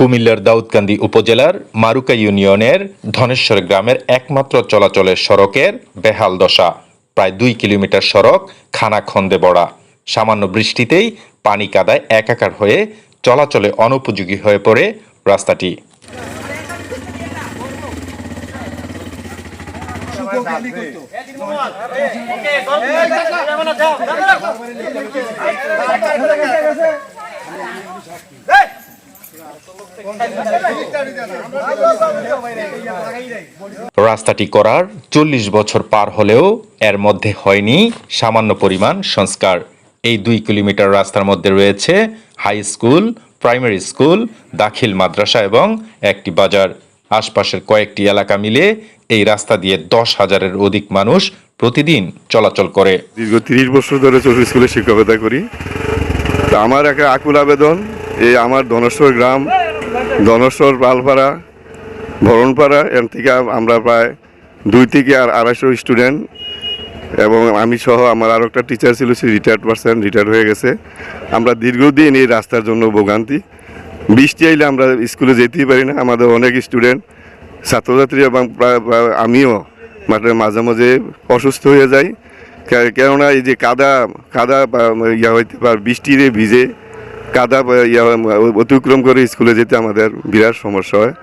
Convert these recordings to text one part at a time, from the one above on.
কুমিল্লার দাউদকান্দি উপজেলার মারুকা ইউনিয়নের ধনেশ্বর গ্রামের একমাত্র চলাচলের সড়কের বেহাল দশা। প্রায় 2 কিলোমিটার সড়ক খানাখন্দে ভরা। সামান্য বৃষ্টিতেই পানি কাদায় একাকার হয়ে চলাচলে অনুপযোগী হয়ে পড়ে রাস্তাটি। রাস্তাটি করার 40 বছর পার হলেও এর মধ্যে হয়নি সামান্য পরিমাণ সংস্কার। এই 2 কিলোমিটার রাস্তার মধ্যে রয়েছে হাই স্কুল, প্রাইমারি স্কুল, দাখিল মাদ্রাসা এবং একটি বাজার। আশপাশের কয়েকটি এলাকা মিলে এই রাস্তা দিয়ে 10,000-এর অধিক মানুষ প্রতিদিন চলাচল করে। দীর্ঘ 30 বছর ধরে চৌধুরী স্কুলে শিক্ষকতা করি। আমার একটা আকুল আবেদন, এই আমার ধনেশ্বর গ্রাম, ধনেশ্বর পালপাড়া, ভরণপাড়া, এর থেকে আমরা প্রায় 2 থেকে 250 স্টুডেন্ট এবং আমি সহ আমার আরও একটা টিচার ছিল, সে রিটায়ার্ড হয়ে গেছে। আমরা দীর্ঘদিন এই রাস্তার জন্য ভোগান্তি। বৃষ্টি আইলে আমরা স্কুলে যেতেই পারি না। আমাদের অনেক স্টুডেন্ট, ছাত্রছাত্রী এবং আমিও মাঝে মাঝে অসুস্থ হয়ে যাই, কেননা এই যে কাদা হইতে পারে, বৃষ্টিতে ভিজে কাদা অতিক্রম করে স্কুলে যেতে আমাদের বিরাট সমস্যা হয়।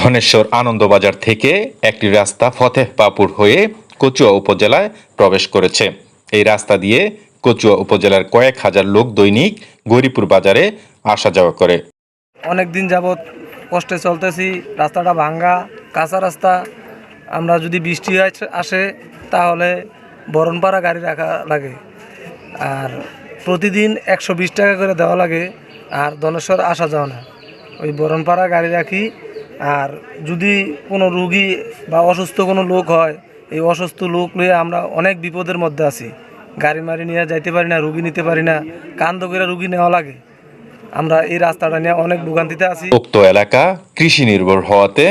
ধনেশ্বর আনন্দবাজার থেকে একটি রাস্তা ফতেহপাপুর হয়ে কচুয়া উপজেলায় প্রবেশ করেছে। এই রাস্তা দিয়ে কচুয়া উপজেলার কয়েক হাজার লোক দৈনিক গৌরীপুর বাজারে আসা যাওয়া করে। অনেক দিন যাবৎ কষ্টে চলতেছি, রাস্তাটা ভাঙ্গা, কাঁচা রাস্তা। আমরা যদি বৃষ্টি আসে তাহলে বরণপাড়া গাড়ি রাখা লাগে, আর প্রতিদিন 120 টাকা করে দেওয়া লাগে। আর ধনেশ্বর আসা যাওয়া না, ওই বরণপাড়া গাড়ি রাখি। আর যদি কোনো রুগী বা অসুস্থ কোনো লোক হয়, এই অসুস্থ লোক নিয়ে আমরা অনেক বিপদের মধ্যে আছি। গাড়ি মারি নিয়ে যাইতে পারি না, রুগী নিতে পারি না, কান্দ করে রুগী নেওয়া লাগে। আমরা এই রাস্তাটা নিয়ে অনেক ভোগান্তিতে আছি। উক্ত এলাকা কৃষি নির্ভর হওয়াতে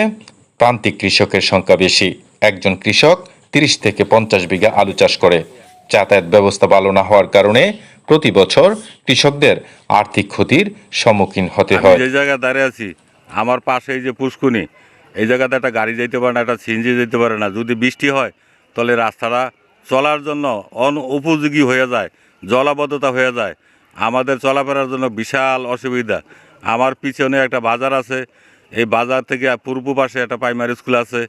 প্রান্তিক কৃষকের সংখ্যা বেশি। একজন কৃষক 30 থেকে 50 বিঘা আলু চাষ করে। যাতায়াত ব্যবস্থা ভালো না হওয়ার কারণে প্রতি বছর কৃষকদের আর্থিক ক্ষতির সম্মুখীন হতে হয়। যে জায়গায় দাঁড়িয়ে আছি, আমার পাশে এই যে পুষ্কুনি, এই জায়গাতে একটা গাড়ি যেতে পারে না, একটা সিএনজি যেতে পারে না। যদি বৃষ্টি হয় তাহলে রাস্তাটা চলার জন্য অনুপযোগী হয়ে যায়, জলাবদ্ধতা হয়ে যায়। আমাদের চলাফেরার জন্য বিশাল অসুবিধা। আমার পিছনে একটা বাজার আছে, এই বাজার থেকে পূর্ব পাশে একটা প্রাইমারি স্কুল আছে,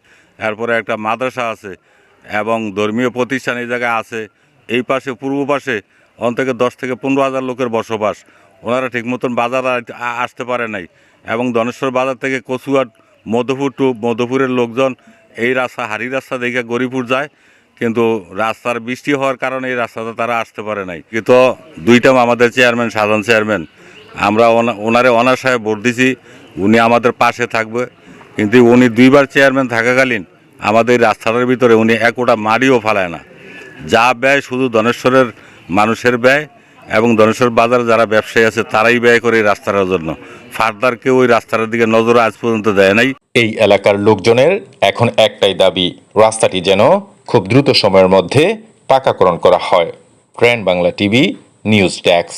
এরপরে একটা মাদ্রাসা আছে এবং ধর্মীয় প্রতিষ্ঠান এই জায়গায় আছে। এই পাশে পূর্ব পাশে অন্তত 10 থেকে 15,000 লোকের বসবাস। ওনারা ঠিক মতন বাজার আসতে পারে নাই। এবং ধনেশ্বর বাজার থেকে কচুয়াট মধুপুরের লোকজন এই রাস্তা হারি রাস্তা দেখে গৌরীপুর যায়, কিন্তু রাস্তার বৃষ্টি হওয়ার কারণে এই রাস্তাতে তারা আসতে পারে নাই। কিন্তু 2 টাইম আমাদের চেয়ারম্যান, সাধারণ চেয়ারম্যান, আমরা ওনারে অনার সাহেব ভোট দিছি, উনি আমাদের পাশে থাকবে। কিন্তু উনি 2বার চেয়ারম্যান থাকাকালীন আমাদের রাস্তাটার ভিতরে উনি 1 কোটা মাটিও ফালায় না। যা ব্যয় শুধু ধনেশ্বরের মানুষের ব্যয় এবং ধনেশ্বর বাজারে যারা ব্যবসায়ী আছে তারাই ব্যয় করে এই রাস্তাটার জন্য। ফার্দার কেউ ওই রাস্তাটার দিকে নজর আজ পর্যন্ত দেয় নাই। এই এলাকার লোকজনের এখন একটাই দাবি, রাস্তাটি যেন খুব দ্রুত সময়ের মধ্যে পাকাকরণ করা হয়। Grand Bangla TV news desk.